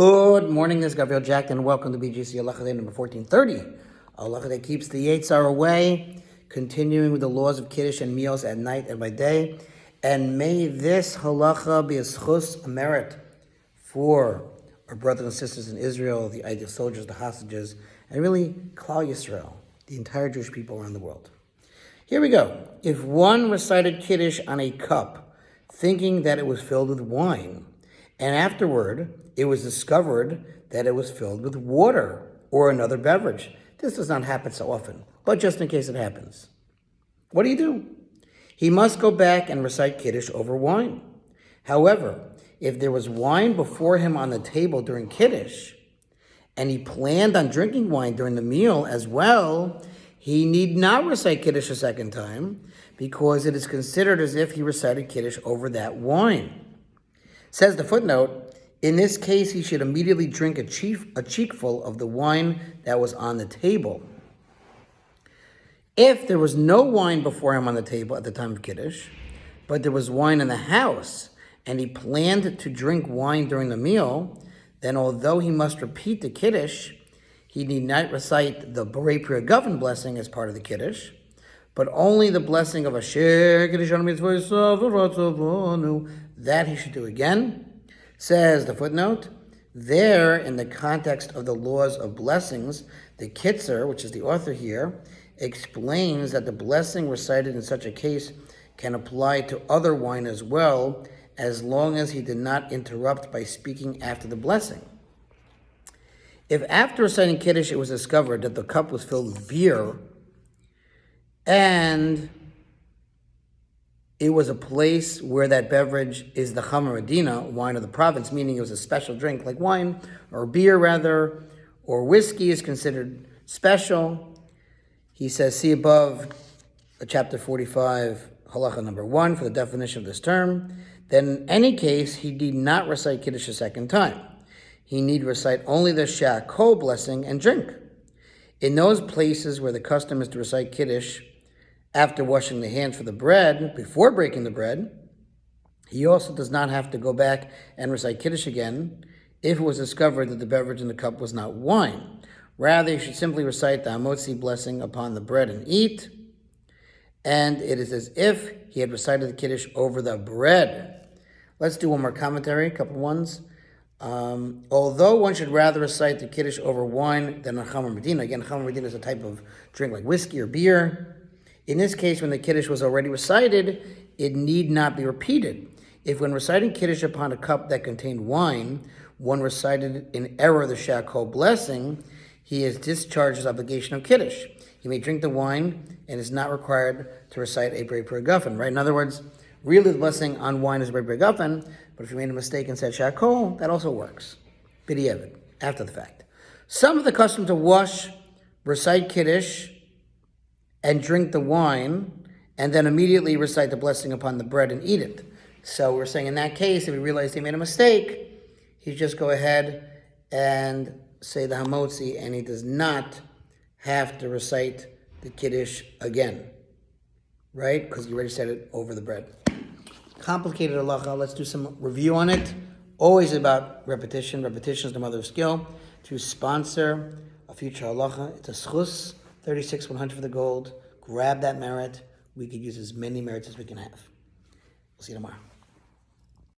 Good morning, this is Gavriel Jacknin. Welcome to BJC Halacha A number 1430. Halacha that keeps the Yetzer Hara away, continuing with the laws of Kiddush and meals at night and by day. And may this halacha be a schus, a merit for our brothers and sisters in Israel, the ideal soldiers, the hostages, and really Klal Yisrael, the entire Jewish people around the world. Here we go. If one recited Kiddush on a cup, thinking that it was filled with wine, and afterward it was discovered that it was filled with water or another beverage. This does not happen so often, but just in case it happens. What do? He must go back and recite Kiddush over wine. However, if there was wine before him on the table during Kiddush, and he planned on drinking wine during the meal as well, he need not recite Kiddush a second time, because it is considered as if he recited Kiddush over that wine. Says the footnote, in this case, he should immediately drink a cheekful of the wine that was on the table. If there was no wine before him on the table at the time of Kiddush, but there was wine in the house, and he planned to drink wine during the meal, then although he must repeat the Kiddush, he need not recite the Borei Pri Hagafen blessing as part of the Kiddush, but only the blessing of Asher Kiddush that he should do again. Says the footnote, there, in the context of the laws of blessings, the Kitzer, which is the author here, explains that the blessing recited in such a case can apply to other wine as well, as long as he did not interrupt by speaking after the blessing. If after reciting Kiddush it was discovered that the cup was filled with beer, and it was a place where that beverage is the Chamar Medina, wine of the province, meaning it was a special drink like wine, or beer rather, or whiskey is considered special. He says, see above chapter 45, halacha number 1 for the definition of this term. Then in any case, he need not recite Kiddush a second time. He need recite only the Sha'akol blessing and drink. In those places where the custom is to recite Kiddush after washing the hands for the bread, before breaking the bread, he also does not have to go back and recite Kiddush again if it was discovered that the beverage in the cup was not wine. Rather, he should simply recite the Hamotzi blessing upon the bread and eat, and it is as if he had recited the Kiddush over the bread. Let's do one more commentary, a couple ones. Although one should rather recite the Kiddush over wine than a Chamar Medina, again, Chamar Medina is a type of drink like whiskey or beer. In this case, when the Kiddush was already recited, it need not be repeated. If when reciting Kiddush upon a cup that contained wine, one recited in error the Sha'akol blessing, he has discharged his obligation of Kiddush. He may drink the wine and is not required to recite a Borei Pri Hagafen, right? In other words, really the blessing on wine is a Borei Pri Hagafen, but if you made a mistake and said Sha'akol, that also works. B'diavad, after the fact. Some of the custom to wash, recite Kiddush, and drink the wine, and then immediately recite the blessing upon the bread and eat it. So we're saying in that case, if he realized he made a mistake, he just go ahead and say the Hamotzi, and he does not have to recite the Kiddush again, right? Because he already said it over the bread. Complicated halacha. Let's do some review on it. Always about repetition. Repetition is the mother of skill. To sponsor a future halacha, it's a schus. 36,100 for the gold. Grab that merit. We could use as many merits as we can have. We'll see you tomorrow.